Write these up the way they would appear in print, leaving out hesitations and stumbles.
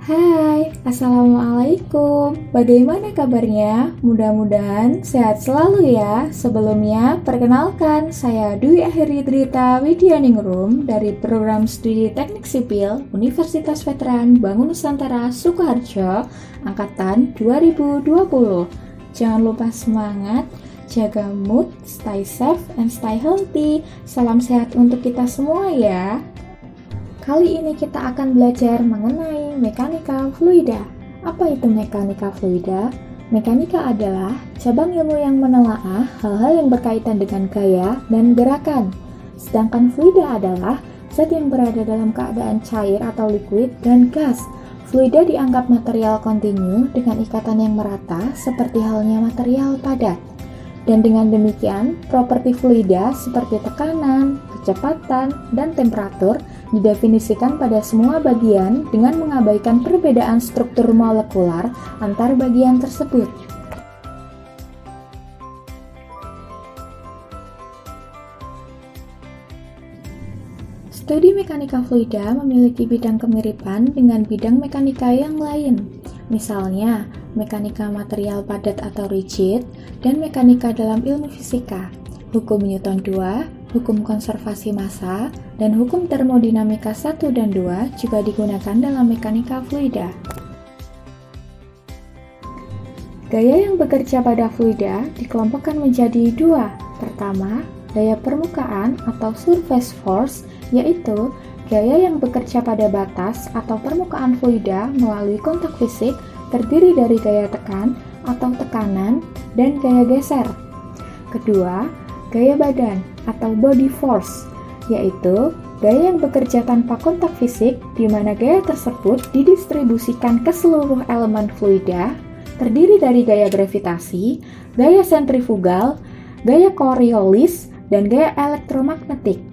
Hai, Assalamualaikum. Bagaimana kabarnya? Mudah-mudahan sehat selalu ya. Sebelumnya, perkenalkan, saya Dwi Akhiri Drita Widyaningrum dari Program Studi Teknik Sipil Universitas Veteran Bangun Nusantara Sukoharjo, Angkatan 2020. Jangan lupa semangat, jaga mood, stay safe, and stay healthy. Salam sehat untuk kita semua ya. Kali ini kita akan belajar mengenai mekanika fluida. Apa itu mekanika fluida? Mekanika adalah cabang ilmu yang menelaah hal-hal yang berkaitan dengan gaya dan gerakan. Sedangkan fluida adalah zat yang berada dalam keadaan cair atau liquid dan gas. Fluida dianggap material kontinu dengan ikatan yang merata seperti halnya material padat. Dan dengan demikian, properti fluida seperti tekanan, kecepatan, dan temperatur didefinisikan pada semua bagian dengan mengabaikan perbedaan struktur molekular antar bagian tersebut. Studi mekanika fluida memiliki bidang kemiripan dengan bidang mekanika yang lain. Misalnya, mekanika material padat atau rigid, dan mekanika dalam ilmu fisika, hukum Newton 2, hukum konservasi massa, dan hukum termodinamika 1 dan 2 juga digunakan dalam mekanika fluida. Gaya yang bekerja pada fluida dikelompokkan menjadi dua. Pertama, gaya permukaan atau surface force, yaitu gaya yang bekerja pada batas atau permukaan fluida melalui kontak fisik terdiri dari gaya tekan atau tekanan dan gaya geser. Kedua, gaya badan atau body force, yaitu gaya yang bekerja tanpa kontak fisik di mana gaya tersebut didistribusikan ke seluruh elemen fluida, terdiri dari gaya gravitasi, gaya sentrifugal, gaya Coriolis, dan gaya elektromagnetik.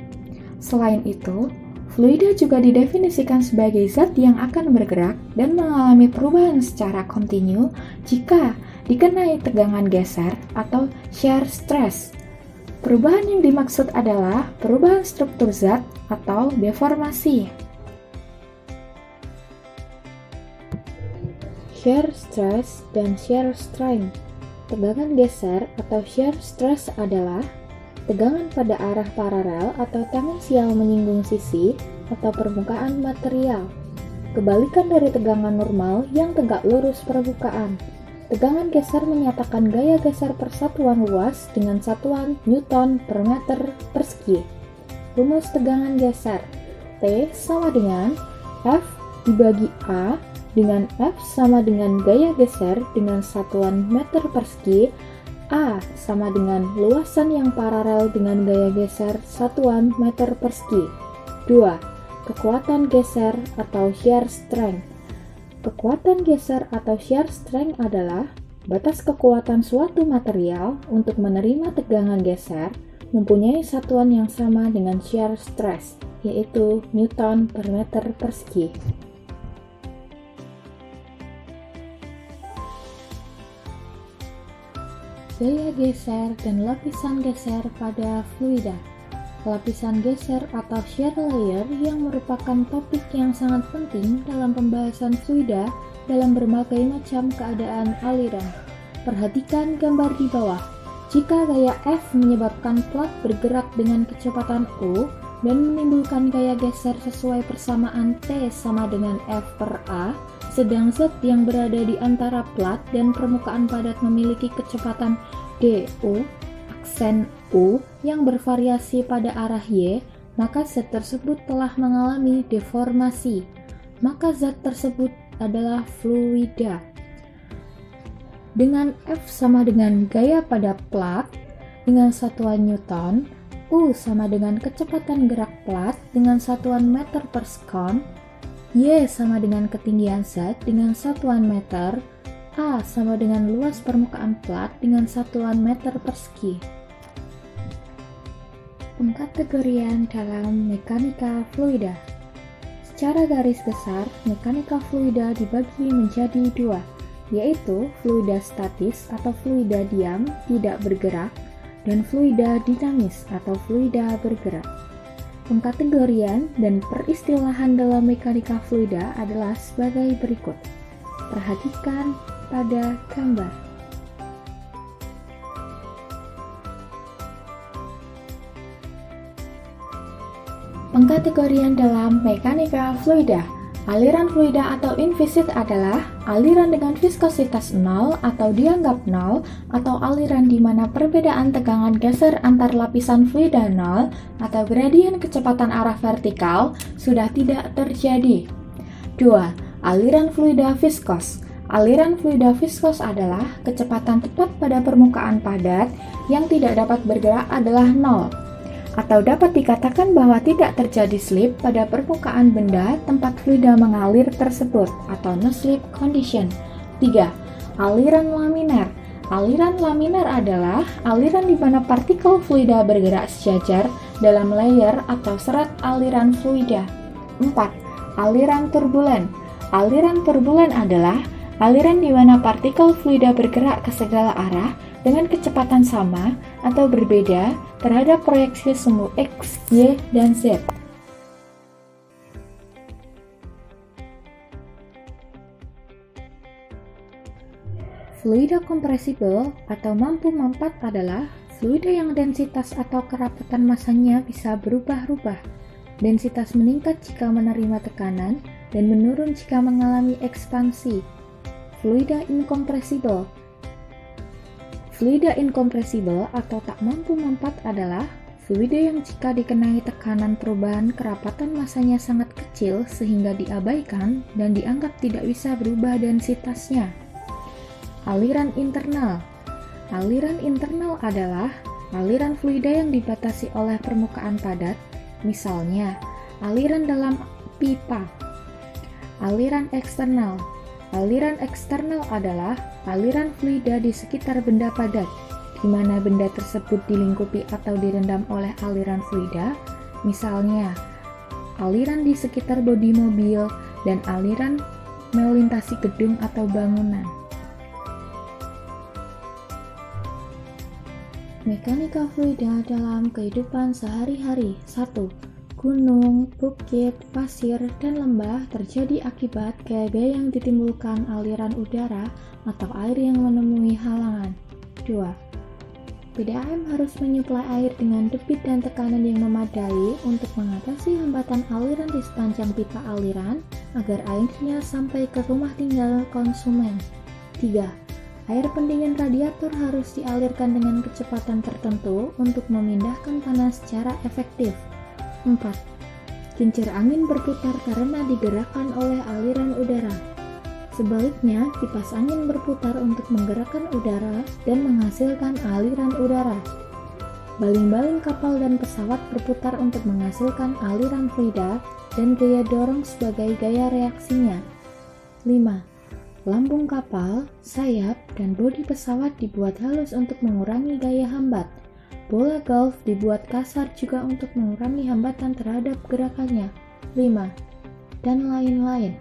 Selain itu, fluida juga didefinisikan sebagai zat yang akan bergerak dan mengalami perubahan secara kontinu jika dikenai tegangan geser atau shear stress. Perubahan yang dimaksud adalah perubahan struktur zat atau deformasi. Shear stress dan shear strain. Tegangan geser atau shear stress adalah tegangan pada arah paralel atau tangensial menyinggung sisi atau permukaan material. Kebalikan dari tegangan normal yang tegak lurus permukaan. Tegangan geser menyatakan gaya geser persatuan luas dengan satuan Newton per meter persegi. Rumus tegangan geser T sama dengan F dibagi A dengan F sama dengan gaya geser dengan satuan meter persegi, A sama dengan luasan yang paralel dengan gaya geser satuan meter persegi. 2. Kekuatan geser atau shear strength. Kekuatan geser atau shear strength adalah batas kekuatan suatu material untuk menerima tegangan geser mempunyai satuan yang sama dengan shear stress, yaitu Newton per meter persegi. Gaya geser dan lapisan geser pada fluida. Lapisan geser atau shear layer yang merupakan topik yang sangat penting dalam pembahasan fluida dalam berbagai macam keadaan aliran. Perhatikan gambar di bawah. Jika gaya F menyebabkan plat bergerak dengan kecepatan U dan menimbulkan gaya geser sesuai persamaan T sama dengan F per A, sedang zat yang berada di antara plat dan permukaan padat memiliki kecepatan du, aksen U, yang bervariasi pada arah Y, maka zat tersebut telah mengalami deformasi. Maka zat tersebut adalah fluida. Dengan F sama dengan gaya pada plat dengan satuan Newton, U sama dengan kecepatan gerak plat dengan satuan meter per sekon, Y sama dengan ketinggian zat dengan satuan meter, A sama dengan luas permukaan plat dengan satuan meter persegi. Pengkategorian dalam mekanika fluida. Secara garis besar, mekanika fluida dibagi menjadi dua, yaitu fluida statis atau fluida diam, tidak bergerak, dan fluida dinamis atau fluida bergerak. Pengkategorian dan peristilahan dalam mekanika fluida adalah sebagai berikut. Perhatikan pada gambar. Pengkategorian dalam mekanika fluida. Aliran fluida atau invisit adalah aliran dengan viskositas 0 atau dianggap 0, atau aliran di mana perbedaan tegangan geser antar lapisan fluida 0 atau gradien kecepatan arah vertikal sudah tidak terjadi. 2. Aliran fluida viskos. Aliran fluida viskos adalah kecepatan tepat pada permukaan padat yang tidak dapat bergerak adalah 0. Atau dapat dikatakan bahwa tidak terjadi slip pada permukaan benda tempat fluida mengalir tersebut, atau no slip condition. 3. Aliran laminar. Aliran laminar adalah aliran di mana partikel fluida bergerak sejajar dalam layer atau serat aliran fluida. 4. Aliran turbulen. Aliran turbulen adalah aliran di mana partikel fluida bergerak ke segala arah dengan kecepatan sama atau berbeda terhadap proyeksi semu X, Y, dan Z. Fluida kompresibel atau mampu mampat adalah fluida yang densitas atau kerapatan masanya bisa berubah-ubah. Densitas meningkat jika menerima tekanan dan menurun jika mengalami ekspansi. Fluida inkompresibel. Fluida inkompresibel atau tak mampu mampat adalah fluida yang jika dikenai tekanan perubahan kerapatan masanya sangat kecil sehingga diabaikan dan dianggap tidak bisa berubah densitasnya. Aliran internal. Aliran internal adalah aliran fluida yang dibatasi oleh permukaan padat, misalnya aliran dalam pipa. Aliran eksternal. Aliran eksternal adalah aliran fluida di sekitar benda padat, di mana benda tersebut dilingkupi atau direndam oleh aliran fluida, misalnya aliran di sekitar bodi mobil dan aliran melintasi gedung atau bangunan. Mekanika fluida dalam kehidupan sehari-hari. 1. Gunung, bukit, pasir, dan lembah terjadi akibat gaya-gaya yang ditimbulkan aliran udara atau air yang menemui halangan. 2. PDAM harus menyuplai air dengan debit dan tekanan yang memadai untuk mengatasi hambatan aliran di sepanjang pipa aliran agar airnya sampai ke rumah tinggal konsumen. 3. Air pendingin radiator harus dialirkan dengan kecepatan tertentu untuk memindahkan panas secara efektif. 4. Kincir angin berputar karena digerakkan oleh aliran udara. Sebaliknya, kipas angin berputar untuk menggerakkan udara dan menghasilkan aliran udara. Baling-baling kapal dan pesawat berputar untuk menghasilkan aliran fluida dan gaya dorong sebagai gaya reaksinya. 5. Lambung kapal, sayap, dan bodi pesawat dibuat halus untuk mengurangi gaya hambat. Bola golf dibuat kasar juga untuk mengurangi hambatan terhadap gerakannya. 5. Dan lain-lain.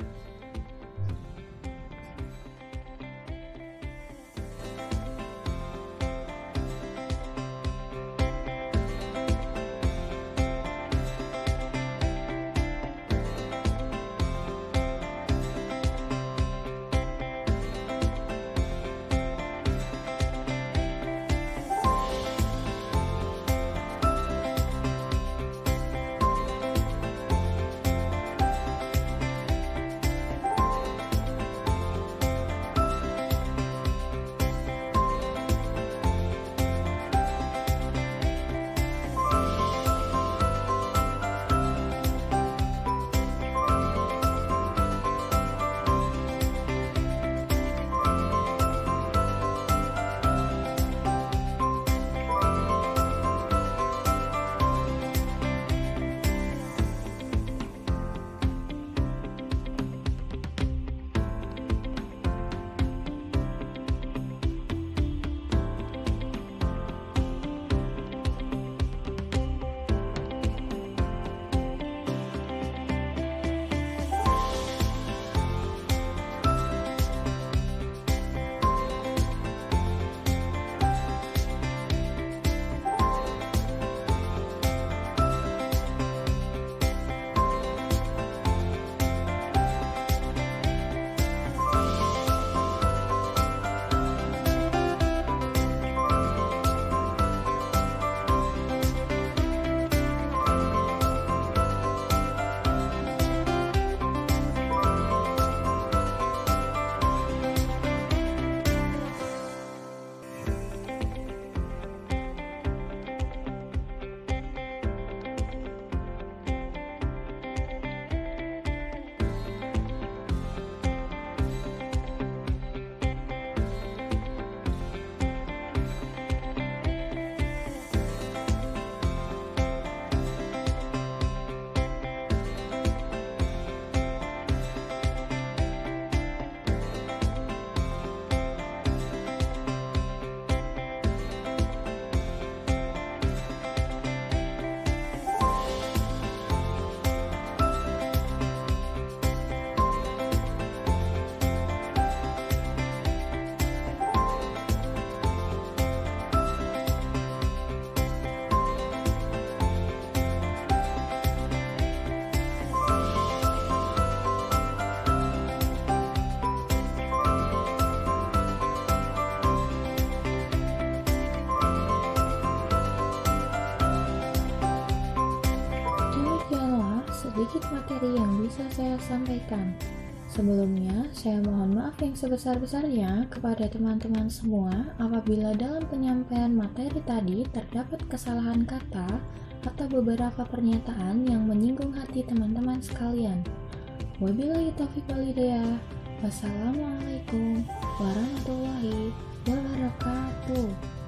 sedikit materi yang bisa saya sampaikan. Sebelumnya, saya mohon maaf yang sebesar-besarnya kepada teman-teman semua apabila dalam penyampaian materi tadi terdapat kesalahan kata atau beberapa pernyataan yang menyinggung hati teman-teman sekalian. Wabillahi taufiq wal hidayah. Wassalamualaikum warahmatullahi wabarakatuh.